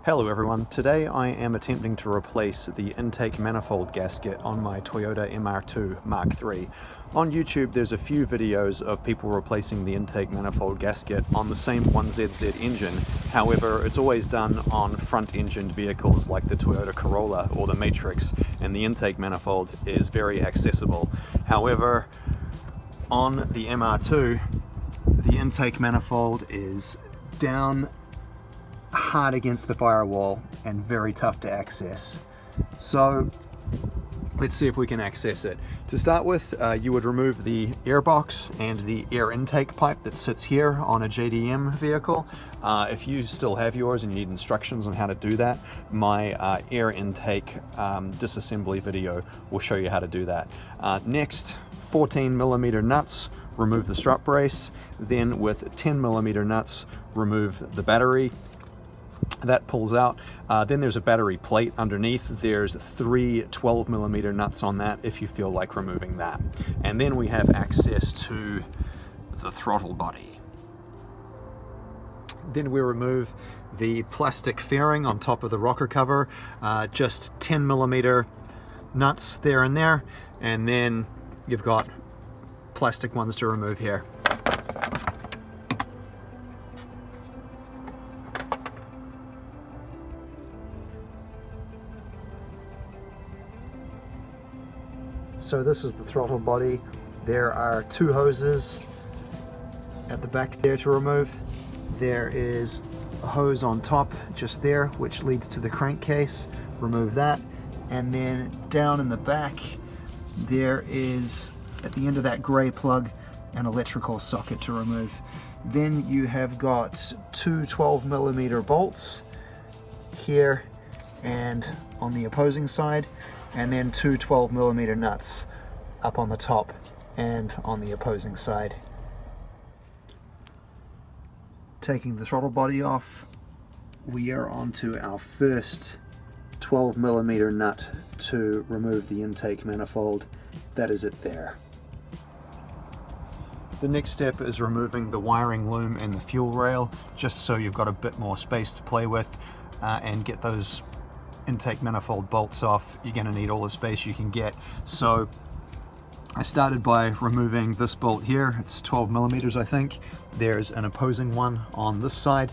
Hello everyone, today I am attempting to replace the intake manifold gasket on my Toyota MR2 Mark III. On YouTube there's a few videos of people replacing the intake manifold gasket on the same 1ZZ engine, however it's always done on front-engined vehicles like the Toyota Corolla or the Matrix, and the intake manifold is very accessible. However, on the MR2 the intake manifold is down hard against the firewall and very tough to access. So let's see if we can access it. To start with, you would remove the air box and the air intake pipe that sits here on a JDM vehicle. If you still have yours and you need instructions on how to do that, my air intake disassembly video will show you how to do that. Next, 14mm nuts, remove the strut brace. Then with 10mm nuts, remove the battery. That pulls out. Then there's a battery plate underneath. There's 3 12mm nuts on that if you feel like removing that. And then we have access to the throttle body. Then we remove the plastic fairing on top of the rocker cover. Just 10mm nuts there and there. And then you've got plastic ones to remove here. So this is the throttle body. There are 2 hoses at the back there to remove. There is a hose on top just there which leads to the crankcase. Remove that. And then down in the back there is, at the end of that grey plug, an electrical socket to remove. Then you have got 2 12mm bolts here and on the opposing side, and then 2 12mm nuts up on the top and on the opposing side. Taking the throttle body off, we are onto our first 12mm nut to remove the intake manifold. That is it there. The next step is removing the wiring loom and the fuel rail, just so you've got a bit more space to play with, and get those intake manifold bolts off. You're going to need all the space you can get. So I started by removing this bolt here. It's 12mm, I think. There's an opposing one on this side,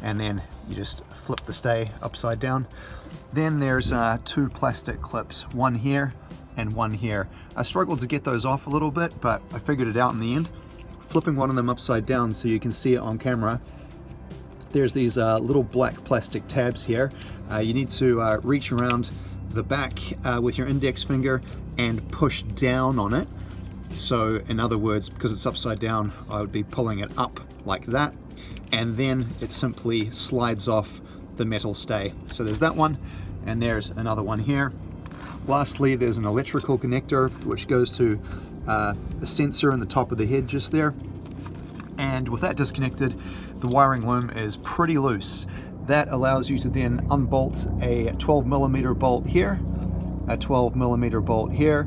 and then you just flip the stay upside down. Then there's 2 plastic clips, one here and one here. I struggled to get those off a little bit, but I figured it out in the end. Flipping one of them upside down so you can see it on camera, there's these little black plastic tabs here. You need to reach around the back with your index finger and push down on it. So in other words, because it's upside down, I would be pulling it up like that, and then it simply slides off the metal stay. So there's that one, and there's another one here. Lastly, there's an electrical connector which goes to a sensor in the top of the head just there. And with that disconnected, the wiring loom is pretty loose. That allows you to then unbolt a 12mm bolt here, a 12mm bolt here.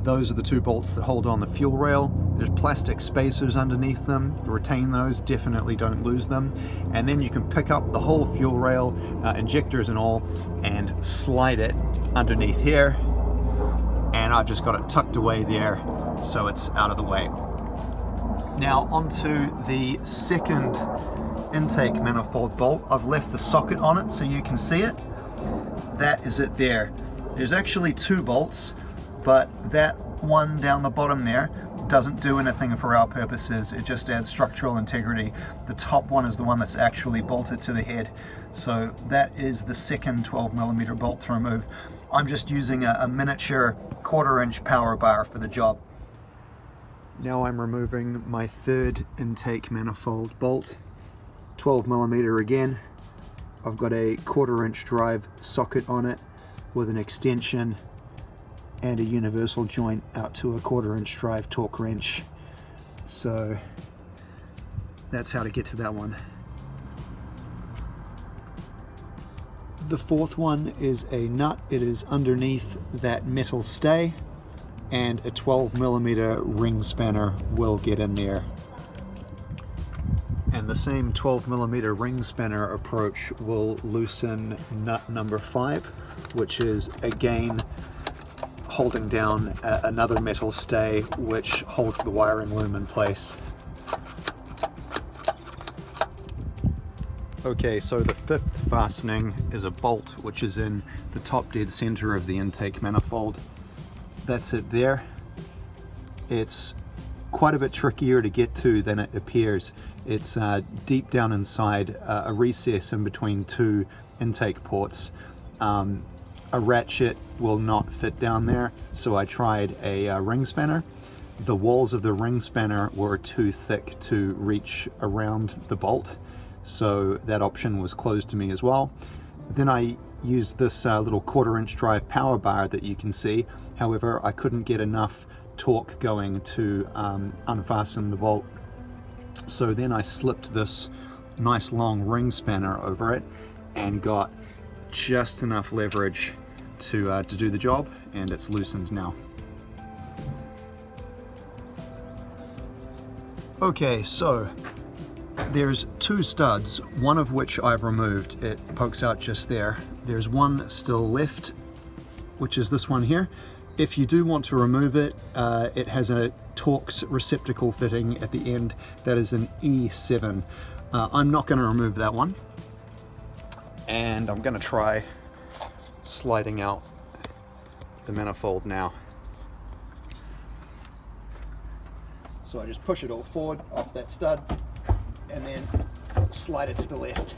Those are the 2 bolts that hold on the fuel rail. There's plastic spacers underneath them. Retain those, definitely don't lose them. And then you can pick up the whole fuel rail, injectors and all, and slide it underneath here. And I've just got it tucked away there, so it's out of the way. Now onto the second intake manifold bolt. I've left the socket on it so you can see it. That is it there. There's actually 2 bolts, but that one down the bottom there doesn't do anything for our purposes. It just adds structural integrity. The top one is the one that's actually bolted to the head. So that is the second 12mm bolt to remove. I'm just using a miniature 1/4" power bar for the job. Now I'm removing my third intake manifold bolt. 12mm again. I've got a 1/4" drive socket on it with an extension and a universal joint out to a 1/4" drive torque wrench. So that's how to get to that one. The fourth one is a nut. It is underneath that metal stay, and a 12mm ring spanner will get in there. And the same 12mm ring spanner approach will loosen nut number 5, which is again holding down another metal stay which holds the wiring loom in place. Okay, so the 5th fastening is a bolt which is in the top dead center of the intake manifold. That's it there. It's quite a bit trickier to get to than it appears. It's deep down inside a recess in between 2 intake ports. A ratchet will not fit down there, so I tried a ring spanner. The walls of the ring spanner were too thick to reach around the bolt, so that option was closed to me as well. Then I used this little 1/4-inch drive power bar that you can see. However, I couldn't get enough torque going to unfasten the bolt. So then I slipped this nice long ring spanner over it and got just enough leverage to do the job, and it's loosened now. Okay, so there's 2 studs, one of which I've removed. It pokes out just there. There's one still left, which is this one here. If you do want to remove it, it has a Torx receptacle fitting at the end. That is an E7. I'm not going to remove that one, and I'm going to try sliding out the manifold now. So I just push it all forward off that stud and then slide it to the left.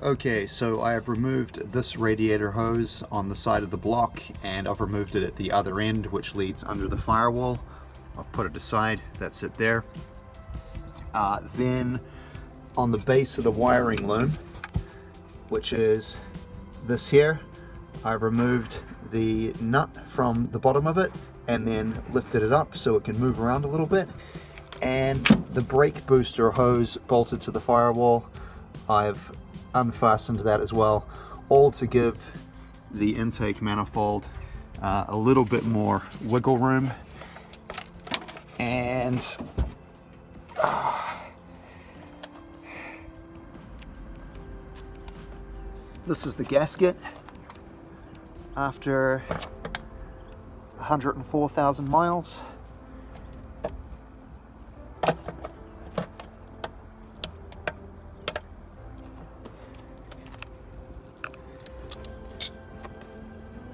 Okay, so I have removed this radiator hose on the side of the block, and I've removed it at the other end, which leads under the firewall. I've put it aside, that's it there. Then on the base of the wiring loom, which is this here, I've removed the nut from the bottom of it and then lifted it up so it can move around a little bit. And the brake booster hose bolted to the firewall, I've unfastened that as well, all to give the intake manifold a little bit more wiggle room. And this is the gasket after 104,000 miles.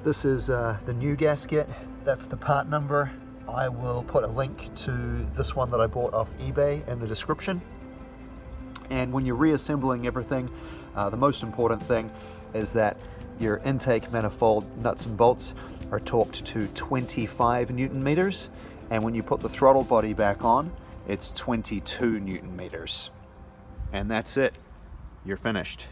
This is the new gasket. That's the part number. I will put a link to this one that I bought off eBay in the description. And when you're reassembling everything, the most important thing is that your intake manifold nuts and bolts are torqued to 25 Newton meters, and when you put the throttle body back on, it's 22 Newton meters. And that's it. You're finished.